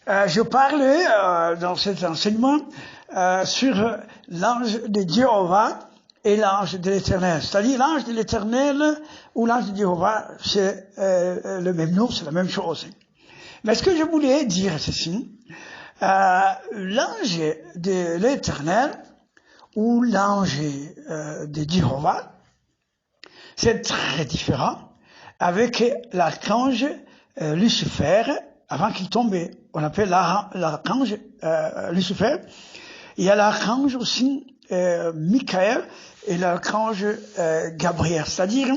Je parlais dans cet enseignement sur l'ange de Jéhovah et l'ange de l'Éternel. C'est-à-dire l'ange de l'Éternel ou l'ange de Jéhovah, c'est le même nom, c'est la même chose. Mais ce que je voulais dire, c'est ceci. L'ange de l'Éternel ou l'ange de Jéhovah, c'est très différent avec l'archange Lucifer avant qu'il tombe. On appelle l'archange Lucifer. Il y a l'archange aussi Michael et l'archange Gabriel. C'est-à-dire,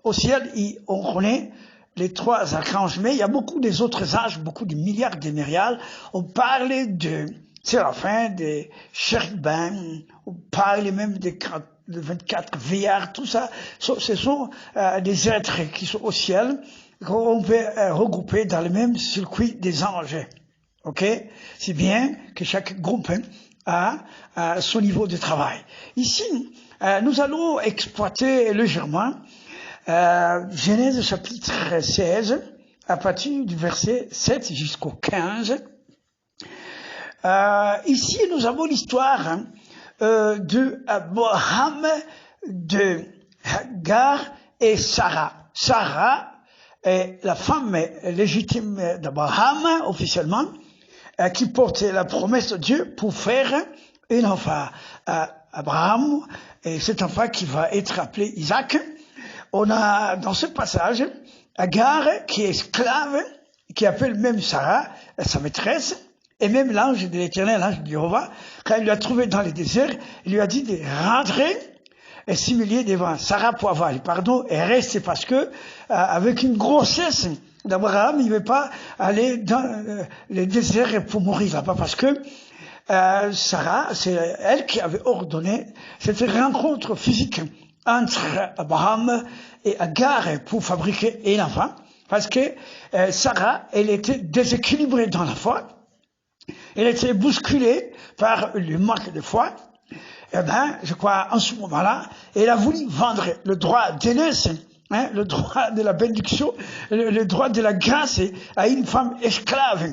au ciel, on connaît les trois archanges, mais il y a beaucoup des autres anges, beaucoup de milliards de myriades. On parle de séraphins, de chérubins, on parle même de 24 veillards, tout ça. Ce sont des êtres qui sont au ciel, qu'on peut regrouper dans le même circuit des anges. Ok? C'est bien que chaque groupe a son niveau de travail. Ici, nous allons exploiter légèrement Genèse chapitre 16, à partir du verset 7 jusqu'au 15. Ici, nous avons l'histoire de Abraham, de Hagar et Sarah. Sarah est la femme légitime d'Abraham, officiellement, qui portait la promesse de Dieu pour faire un enfant à Abraham, et cet enfant qui va être appelé Isaac. On a dans ce passage Agar qui est esclave, qui appelle même Sarah sa maîtresse, et même l'ange de l'Éternel, l'ange de Jéhovah, quand il l'a trouvé dans le désert, il lui a dit de rentrer et s'humilier devant Sarah pour avoir le pardon et rester, parce que avec une grossesse d'Abraham, il ne veut pas aller dans le désert pour mourir là-bas, parce que Sarah, c'est elle qui avait ordonné cette rencontre physique entre Abraham et Agar pour fabriquer un enfant, parce que Sarah, elle était déséquilibrée dans la foi, elle était bousculée par le manque de foi. Eh ben, je crois, en ce moment-là, elle a voulu vendre le droit d'aînesse, le droit de la bénédiction, le droit de la grâce à une femme esclave,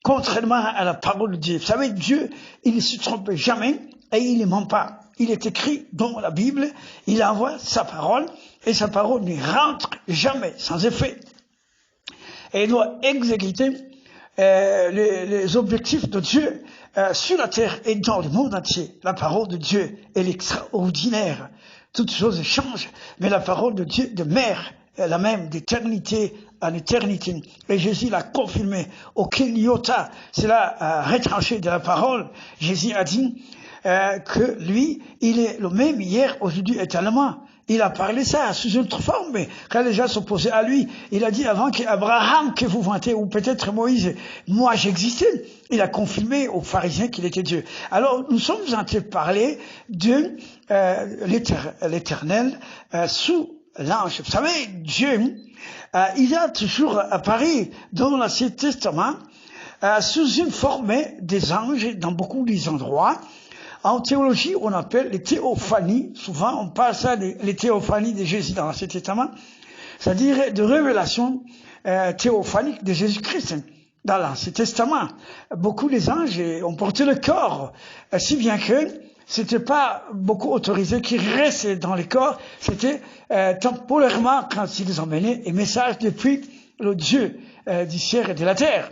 contrairement à la parole de Dieu. Vous savez, Dieu, il ne se trompe jamais et il ne ment pas. Il est écrit dans la Bible, il envoie sa parole, et sa parole ne rentre jamais sans effet. Et il doit exécuter les objectifs de Dieu sur la terre et dans le monde entier. La parole de Dieu, elle est extraordinaire. Toutes choses changent, mais la parole de Dieu demeure la même d'éternité en éternité. Et Jésus l'a confirmé. Aucun iota, cela a retranché de la parole. Jésus a dit que lui, il est le même hier, aujourd'hui, éternellement. Il a parlé ça sous une autre forme, mais quand les gens s'opposaient à lui, il a dit avant qu'Abraham, que vous vantez, ou peut-être Moïse, moi j'existais. Il a confirmé aux pharisiens qu'il était Dieu. Alors, nous sommes en train de parler de l'Éternel sous l'ange. Vous savez, Dieu, il a toujours apparu dans l'Ancien Testament sous une forme des anges dans beaucoup des endroits. En théologie, on appelle les théophanies. Souvent, on parle ça des théophanies de Jésus dans l'Ancien Testament. C'est-à-dire de révélations théophaniques de Jésus-Christ dans l'Ancien Testament. Beaucoup des anges ont porté le corps, si bien que c'était pas beaucoup autorisé qu'ils restent dans les corps. C'était temporairement quand ils emmenaient un message depuis le Dieu du ciel et de la terre.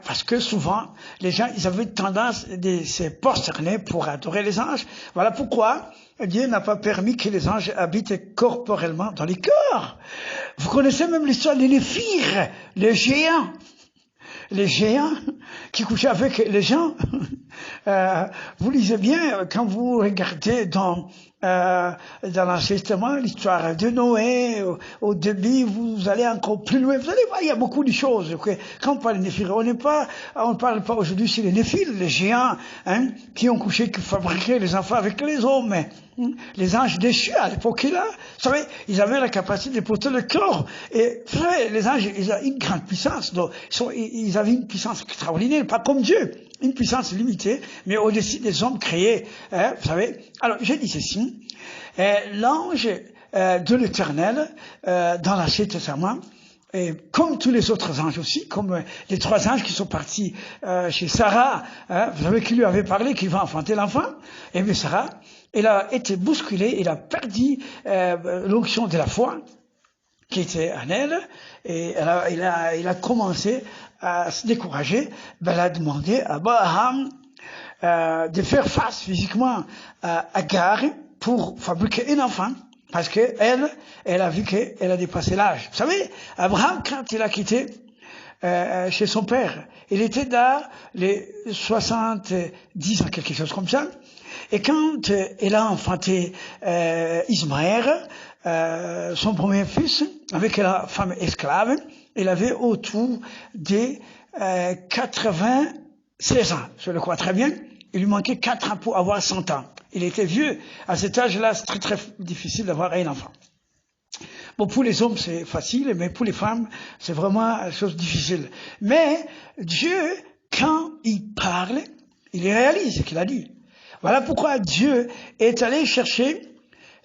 Parce que souvent, les gens, ils avaient tendance de se prosterner pour adorer les anges. Voilà pourquoi Dieu n'a pas permis que les anges habitent corporellement dans les corps. Vous connaissez même l'histoire des Néphir, les géants. Les géants qui couchaient avec les gens. Vous lisez bien, quand vous regardez dans l'Ancien Testament, l'histoire de Noé, au début, vous allez encore plus loin. Vous allez voir, il y a beaucoup de choses. Okay? Quand on parle de Néphir, on ne parle pas aujourd'hui sur les Néphil, les géants, qui ont couché, qui fabriquaient les enfants avec les hommes. Les anges déchus, à l'époque-là, vous savez, ils avaient la capacité de porter le corps. Et, vous savez, les anges, ils ont une grande puissance. Donc, ils avaient une puissance extraordinaire, pas comme Dieu. Une puissance limitée, mais au-dessus des hommes créés, vous savez. Alors, je dis ceci, l'ange de l'Éternel, dans l'Ancien Testament, et comme tous les autres anges aussi, comme les 3 anges qui sont partis chez Sarah, hein, vous savez qui lui avait parlé, qu'il va enfanter l'enfant. Et bien Sarah, elle a été bousculée, elle a perdu l'onction de la foi qui était en elle, et elle a commencé à se décourager. Ben, elle a demandé à Abraham de faire face physiquement à Agar pour fabriquer un enfant, parce que elle a vu qu'elle a dépassé l'âge. Vous savez, Abraham, quand il a quitté chez son père, il était dans les 70 ans, quelque chose comme ça, et quand elle a enfanté Ismaël, son premier fils, avec la femme esclave, il avait autour de 96 ans, je le crois très bien. Il lui manquait 4 ans pour avoir 100 ans. Il était vieux. À cet âge-là, c'est très très difficile d'avoir un enfant. Bon, pour les hommes, c'est facile, mais pour les femmes, c'est vraiment une chose difficile. Mais Dieu, quand il parle, il réalise ce qu'il a dit. Voilà pourquoi Dieu est allé chercher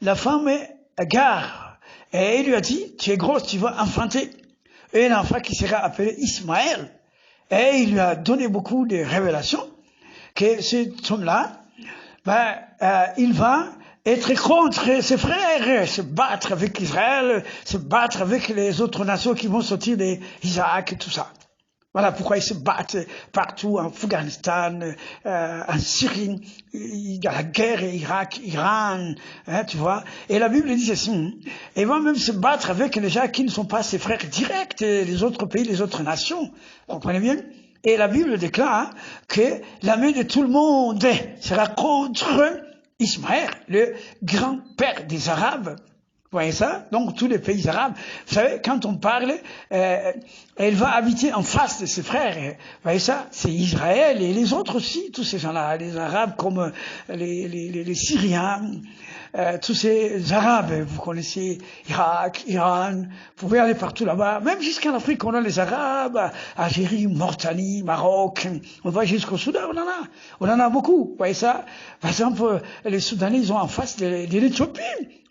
la femme Agar. Et il lui a dit, tu es grosse, tu vas enfanter un enfant qui sera appelé Ismaël. Et il lui a donné beaucoup de révélations que cet homme-là, il va être contre ses frères, se battre avec Israël, se battre avec les autres nations qui vont sortir d'Isaac et tout ça. Voilà pourquoi ils se battent partout, en Afghanistan, en Syrie, il y a la guerre, Irak, Iran, hein, tu vois. Et la Bible dit ceci, ils vont même se battre avec les gens qui ne sont pas ses frères directs, les autres pays, les autres nations. Vous comprenez bien? Et la Bible déclare que la main de tout le monde sera contre Ismaël, le grand-père des Arabes. Vous voyez ça? Donc, tous les pays arabes. Vous savez, quand on parle, elle va habiter en face de ses frères. Vous voyez ça? C'est Israël et les autres aussi, tous ces gens-là, les Arabes comme les Syriens, tous ces Arabes. Vous connaissez Irak, Iran, vous pouvez aller partout là-bas. Même jusqu'en Afrique, on a les Arabes, Algérie, Mauritanie, Maroc. On va jusqu'au Soudan, on en a beaucoup. Vous voyez ça? Par exemple, les Soudanais, ils ont en face de l'Éthiopie.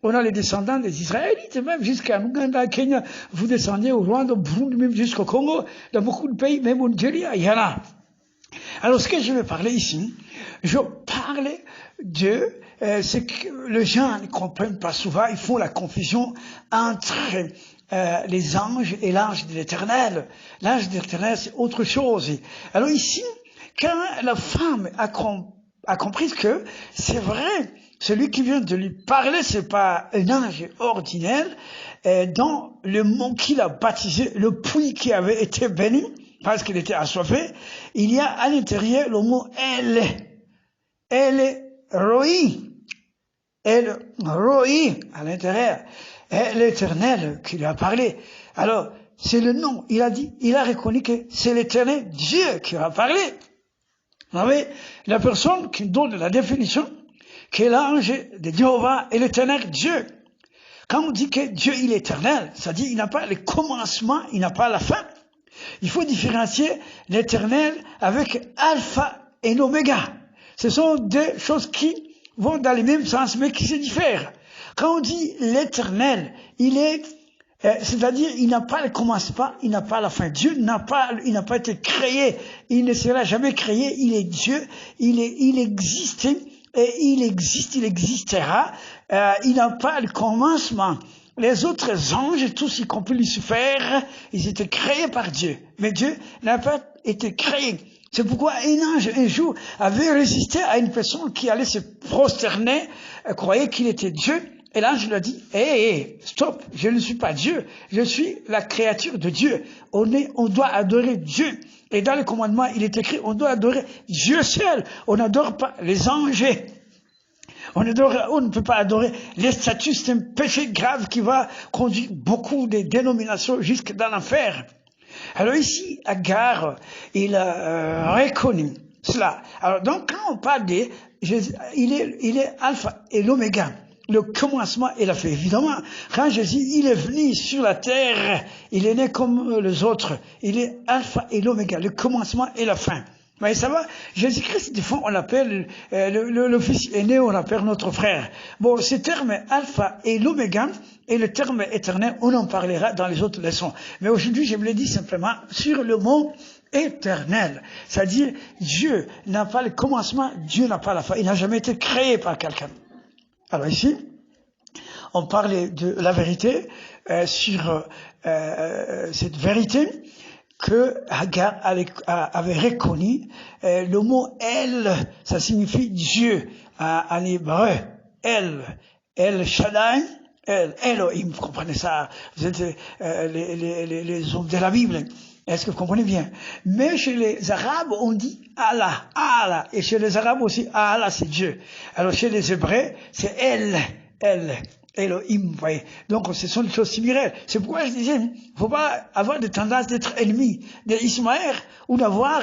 On a les descendants des Israélites, même jusqu'à Ouganda, Kenya. Vous descendez au Rwanda, au Burundi, même jusqu'au Congo. Dans beaucoup de pays, même au Nigeria, il y en a. Alors, ce que je vais parler ici, je parle de ce que les gens ne comprennent pas souvent. Ils font la confusion entre les anges et l'ange de l'Éternel. L'ange de l'Éternel, c'est autre chose. Alors ici, quand la femme a compris que c'est vrai, celui qui vient de lui parler, c'est pas un ange ordinaire, dans le mot qu'il a baptisé, le puits qui avait été béni, parce qu'il était assoiffé, il y a à l'intérieur le mot Roi, à l'intérieur, et l'Éternel qui lui a parlé. Alors, c'est le nom, il a reconnu que c'est l'Éternel Dieu qui lui a parlé. Vous savez, la personne qui donne la définition, que l'ange de Jéhovah est l'éternel Dieu. Quand on dit que Dieu il est éternel, ça dit il n'a pas le commencement, il n'a pas la fin. Il faut différencier l'éternel avec alpha et l'oméga. Ce sont deux choses qui vont dans le même sens mais qui se diffèrent. Quand on dit l'éternel, il est, c'est-à-dire il n'a pas le commencement, il n'a pas la fin. Dieu il n'a pas été créé, il ne sera jamais créé, il est Dieu, il existe. Et il existera, il n'a pas le commencement. Les autres anges, tous y compris Lucifer, ils étaient créés par Dieu. Mais Dieu n'a pas été créé. C'est pourquoi un ange, un jour, avait résisté à une personne qui allait se prosterner, croyait qu'il était Dieu. Et l'ange lui a dit, stop, je ne suis pas Dieu, je suis la créature de Dieu. On doit adorer Dieu. Et dans le commandement, il est écrit, on doit adorer Dieu seul. On n'adore pas les anges. On ne peut pas adorer les statues. C'est un péché grave qui va conduire beaucoup de dénominations jusque dans l'enfer. Alors ici, Agar, il a reconnu cela. Alors donc, quand on parle de Jésus, il est alpha et l'oméga. Le commencement et la fin. Évidemment, quand Jésus, il est venu sur la terre, il est né comme les autres. Il est alpha et l'oméga, le commencement et la fin. Mais ça va, Jésus-Christ, des fois, on l'appelle le fils aîné, on l'appelle notre frère. Bon, ce terme alpha et l'oméga et le terme éternel, on en parlera dans les autres leçons. Mais aujourd'hui, je me l'ai dit simplement sur le mot éternel. C'est-à-dire, Dieu n'a pas le commencement, Dieu n'a pas la fin. Il n'a jamais été créé par quelqu'un. Alors ici, on parle de la vérité sur cette vérité que Hagar avait reconnu. Le mot El, ça signifie Dieu en hébreu. El Shaddai, Elohim, vous comprenez ça? Vous êtes les hommes de la Bible. Est-ce que vous comprenez bien? Mais chez les Arabes, on dit Allah, Allah. Et chez les Arabes aussi, Allah, c'est Dieu. Alors chez les Hébreux, c'est El, Elohim, vous voyez. Donc, ce sont des choses similaires. C'est pourquoi je disais, il ne faut pas avoir de tendance d'être ennemi d'Ismaël ou d'avoir,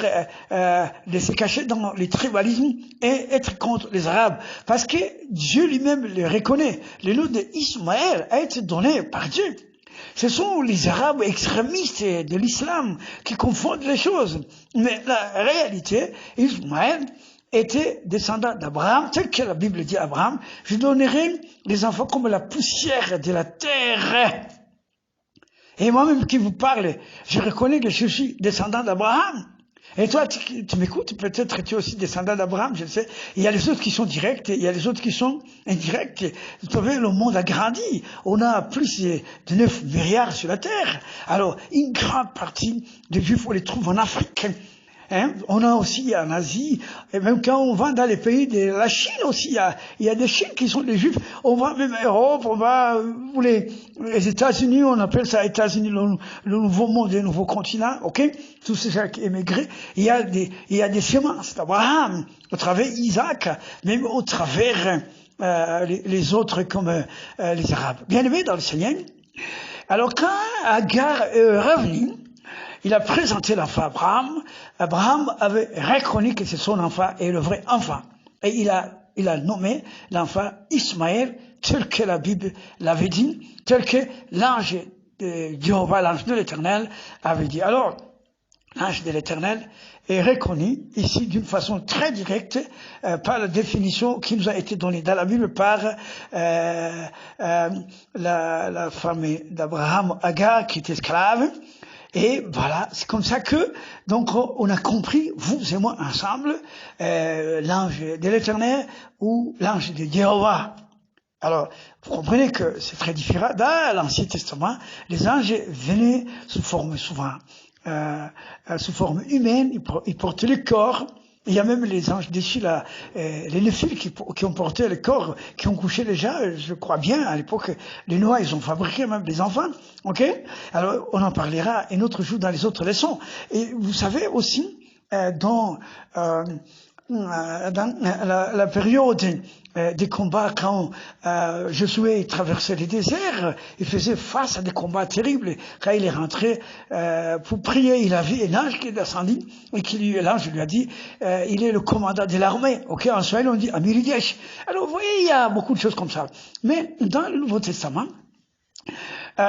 de se cacher dans les tribalismes et être contre les Arabes. Parce que Dieu lui-même le reconnaît. Le nom d'Ismaël a été donné par Dieu. Ce sont les Arabes extrémistes de l'islam qui confondent les choses. Mais la réalité, Ismaël était descendant d'Abraham, tel que la Bible dit à Abraham, je donnerai les enfants comme la poussière de la terre. Et moi-même qui vous parle, je reconnais que je suis descendant d'Abraham. Et toi, tu m'écoutes, peut-être que tu es aussi descendant d'Abraham, je sais. Il y a les autres qui sont directs, il y a les autres qui sont indirects. Vous savez, le monde a grandi. On a plus de 9 milliards sur la terre. Alors, une grande partie des Juifs, on les trouve en Afrique. Hein? On a aussi en Asie, et même quand on va dans les pays de la Chine aussi, il y a des Chines qui sont des Juifs. On va même en Europe, on va, les États-Unis, on appelle ça États-Unis, le nouveau monde, le nouveau continent, ok? Tous ces gens qui émigrés, il y a des semences d'Abraham, au travers Isaac, même au travers les autres comme les Arabes. Bien aimés dans le Seigneur. Alors quand Hagar est revenu, il a présenté l'enfant à Abraham. Abraham avait reconnu que c'est son enfant et le vrai enfant. Et il a nommé l'enfant Ismaël, tel que la Bible l'avait dit, tel que l'ange de Jéhovah, l'ange de l'Éternel, avait dit. Alors, l'ange de l'Éternel est reconnu ici d'une façon très directe par la définition qui nous a été donnée dans la Bible par la femme d'Abraham, Hagar, qui était esclave. Et voilà, c'est comme ça que, donc, on a compris, vous et moi ensemble, l'ange de l'Éternel ou l'ange de Jéhovah. Alors, vous comprenez que c'est très différent. Dans l'Ancien Testament, les anges venaient sous forme souvent, sous forme humaine, ils portaient le corps. Il y a même les anges déchus, les Néphiles qui ont porté le corps, qui ont couché les gens, je crois bien, à l'époque, les Noirs, ils ont fabriqué même des enfants, ok? Alors, on en parlera un autre jour dans les autres leçons. Et vous savez aussi, dans la période des combats, quand Josué traversait les déserts, il faisait face à des combats terribles. Quand il est rentré pour prier, il a vu un ange qui est descendu et l'ange lui a dit il est le commandant de l'armée. Ok, en Swahili on dit Amiridesh. Alors vous voyez, il y a beaucoup de choses comme ça. Mais dans le Nouveau Testament,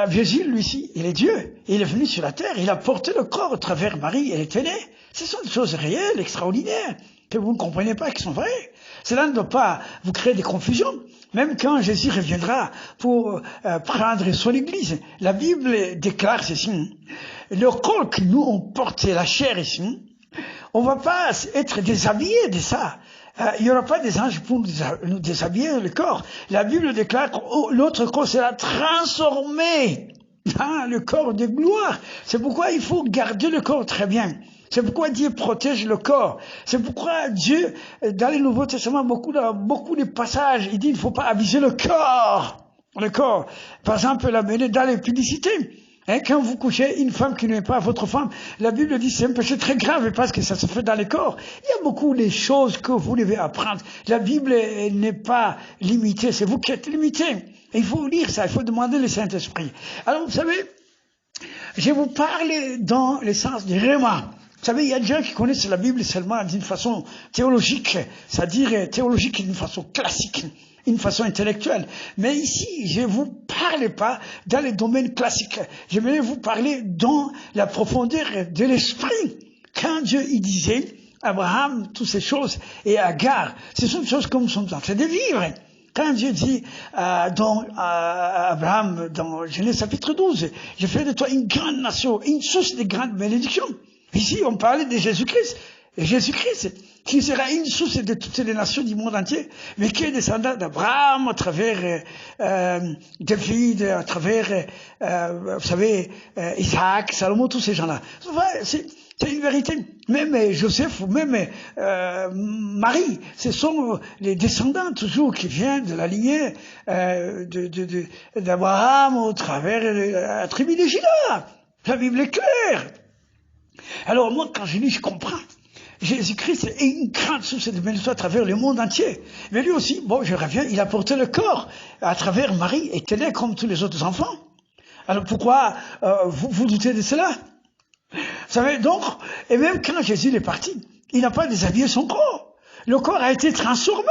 Jésus, lui-ci, il est Dieu. Il est venu sur la terre, il a porté le corps au travers Marie, elle était née. Ce sont des choses réelles, extraordinaires, que vous ne comprenez pas, qui sont vraies. Cela ne doit pas vous créer des confusions. Même quand Jésus reviendra pour prendre son église, la Bible déclare ceci. Le corps que nous on porte, la chair ici, on va pas être déshabillés de ça. Il n'y aura pas des anges pour nous déshabiller le corps. La Bible déclare que notre corps sera transformé dans le corps de gloire. C'est pourquoi il faut garder le corps très bien. C'est pourquoi Dieu protège le corps. C'est pourquoi Dieu, dans le Nouveau Testament, beaucoup de passages, il dit il ne faut pas abuser le corps. Le corps. Par exemple, l'amener dans les publicités. Hein, quand vous couchez une femme qui n'est pas votre femme, la Bible dit c'est un péché très grave parce que ça se fait dans le corps. Il y a beaucoup de choses que vous devez apprendre. La Bible n'est pas limitée, c'est vous qui êtes limité. Et il faut lire ça, il faut demander le Saint-Esprit. Alors vous savez, je vous parle dans le sens du Réma. Vous savez, il y a des gens qui connaissent la Bible seulement d'une façon théologique, c'est-à-dire théologique d'une façon classique, une façon intellectuelle. Mais ici, je ne vous parle pas dans les domaines classiques. Je vais vous parler dans la profondeur de l'esprit. Quand Dieu il disait Abraham, toutes ces choses, et Agar, ce sont des choses que nous sommes en train de vivre. Quand Dieu dit Abraham, dans Genèse chapitre 12, je fais de toi une grande nation, une source de grandes bénédictions. Ici, on parlait de Jésus-Christ. Et Jésus-Christ, qui sera une source de toutes les nations du monde entier, mais qui est descendant d'Abraham à travers David, à travers, vous savez, Isaac, Salomon, tous ces gens-là. C'est une vérité. Même Joseph ou même Marie, ce sont les descendants toujours qui viennent de la lignée d'Abraham au travers de la tribu de Juda. La Bible est claire. Alors moi, quand je lis, je comprends. Jésus-Christ est une grande source de bénédiction à travers le monde entier. Mais lui aussi, bon, je reviens, il a porté le corps à travers Marie, et était né comme tous les autres enfants. Alors pourquoi vous doutez de cela? Vous savez, donc, et même quand Jésus est parti, il n'a pas déshabillé son corps. Le corps a été transformé.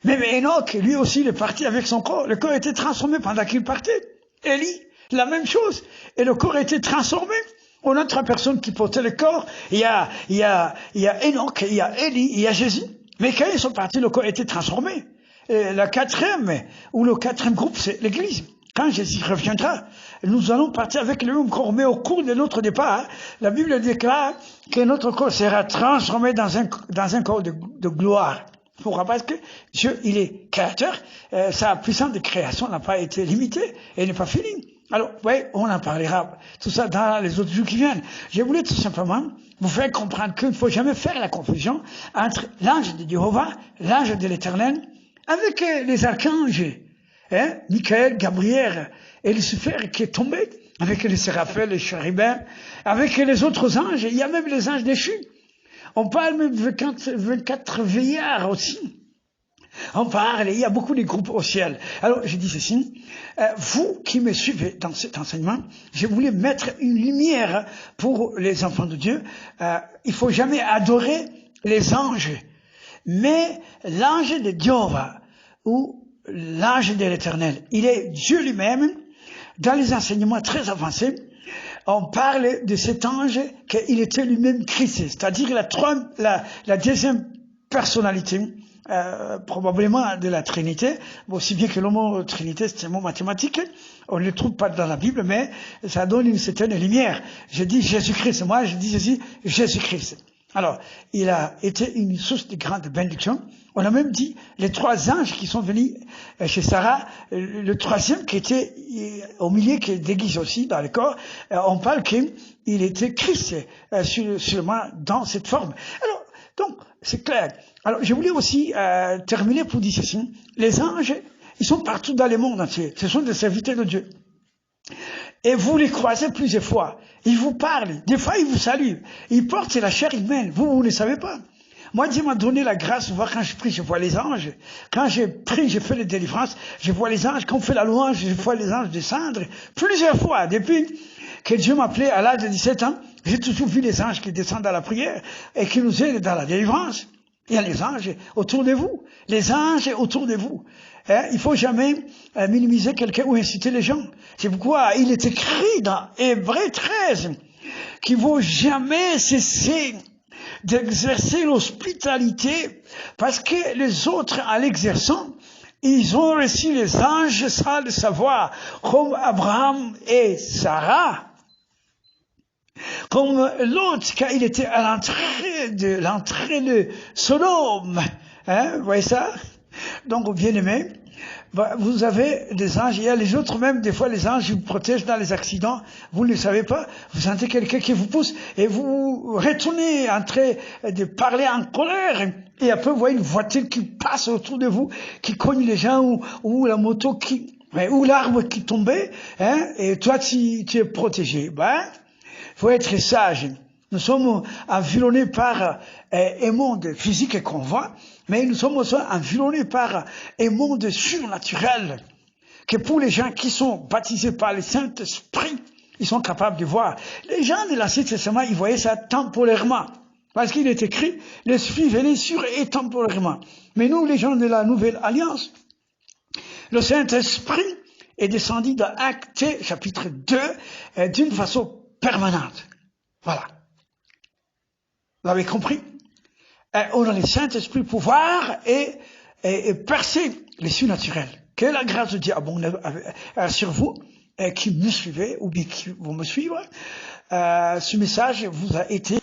Même Enoch, lui aussi, il est parti avec son corps. Le corps a été transformé pendant qu'il partait. Élie, la même chose. Et le corps a été transformé. On a 3 personnes qui portaient le corps. Il y a Enoch, il y a Élie, il y a Jésus. Mais quand ils sont partis, le corps a été transformé. Et le quatrième groupe, c'est l'Église. Quand Jésus reviendra, nous allons partir avec le même corps. Mais au cours de notre départ, la Bible déclare que notre corps sera transformé dans un corps de gloire. Pourquoi? Parce que Dieu, il est créateur. Sa puissance de création n'a pas été limitée et n'est pas finie. Alors, oui, on en parlera, tout ça dans les autres jours qui viennent. Je voulais tout simplement vous faire comprendre qu'il ne faut jamais faire la confusion entre l'ange de Jéhovah, l'ange de l'Éternel, avec les archanges, Michael, Gabriel et Lucifer qui est tombé, avec les séraphins, les chérubins, avec les autres anges, il y a même les anges déchus. On parle même de 24 veillards aussi. On parle, il y a beaucoup de groupes au ciel. Alors, je dis ceci, vous qui me suivez dans cet enseignement, je voulais mettre une lumière pour les enfants de Dieu. Il faut jamais adorer les anges, mais l'ange de Jéhovah ou l'ange de l'Éternel, il est Dieu lui-même. Dans les enseignements très avancés, on parle de cet ange qu'il était lui-même Christ, c'est-à-dire la deuxième personnalité, probablement de la Trinité, aussi bien que le mot Trinité, c'est un mot mathématique, on ne le trouve pas dans la Bible, mais ça donne une certaine lumière. Je dis Jésus-Christ, moi je dis ceci, Jésus-Christ. Alors, il a été une source de grande bénédiction. On a même dit les 3 anges qui sont venus chez Sarah, le 3e qui était au milieu, qui est déguisé aussi dans le corps, on parle qu'il était Christ seulement dans cette forme. Alors, donc, c'est clair. Alors, je voulais aussi terminer pour dire ceci. Les anges, ils sont partout dans le monde entier. Ce sont des serviteurs de Dieu. Et vous les croisez plusieurs fois. Ils vous parlent. Des fois, ils vous saluent. Ils portent la chair humaine. Vous ne savez pas. Moi, Dieu m'a donné la grâce de voir quand je prie, je vois les anges. Quand je prie, je fais les délivrances, je vois les anges. Quand on fait la louange, je vois les anges descendre. Plusieurs fois. Depuis que Dieu m'a appelé à l'âge de 17 ans, j'ai toujours vu les anges qui descendent à la prière et qui nous aident dans la délivrance. Il y a les anges autour de vous. Les anges autour de vous. Il faut jamais minimiser quelqu'un ou inciter les gens. C'est pourquoi il est écrit dans Hébreux 13 qu'il ne faut jamais cesser d'exercer l'hospitalité parce que les autres, en l'exerçant, ils ont reçu les anges sans le savoir, comme Abraham et Sarah. Comme l'autre, quand il était à l'entrée de Sodome. Vous voyez ça? Donc, bien aimé, vous avez des anges. Il y a les autres même, des fois, les anges vous protègent dans les accidents. Vous ne le savez pas. Vous sentez quelqu'un qui vous pousse et vous retournez en train de parler en colère. Et après, vous voyez une voiture qui passe autour de vous, qui cogne les gens ou la moto ou l'arbre qui tombait, et toi, tu es protégé. Faut être sage. Nous sommes environnés par un monde physique qu'on voit, mais nous sommes aussi environnés par un monde surnaturel que pour les gens qui sont baptisés par le Saint-Esprit, ils sont capables de voir. Les gens de l'Ancien Testament, ils voyaient ça temporairement. Parce qu'il est écrit, l'Esprit venait sur et temporairement. Mais nous, les gens de la Nouvelle Alliance, le Saint-Esprit est descendu dans Actes chapitre 2 d'une façon permanente. Voilà. Vous avez compris? on a le Saint-Esprit pouvoir et percer les surnaturels. Que la grâce de Dieu abonde sur vous, qui me suivez ou bien qui vont me suivre. Ce message vous a été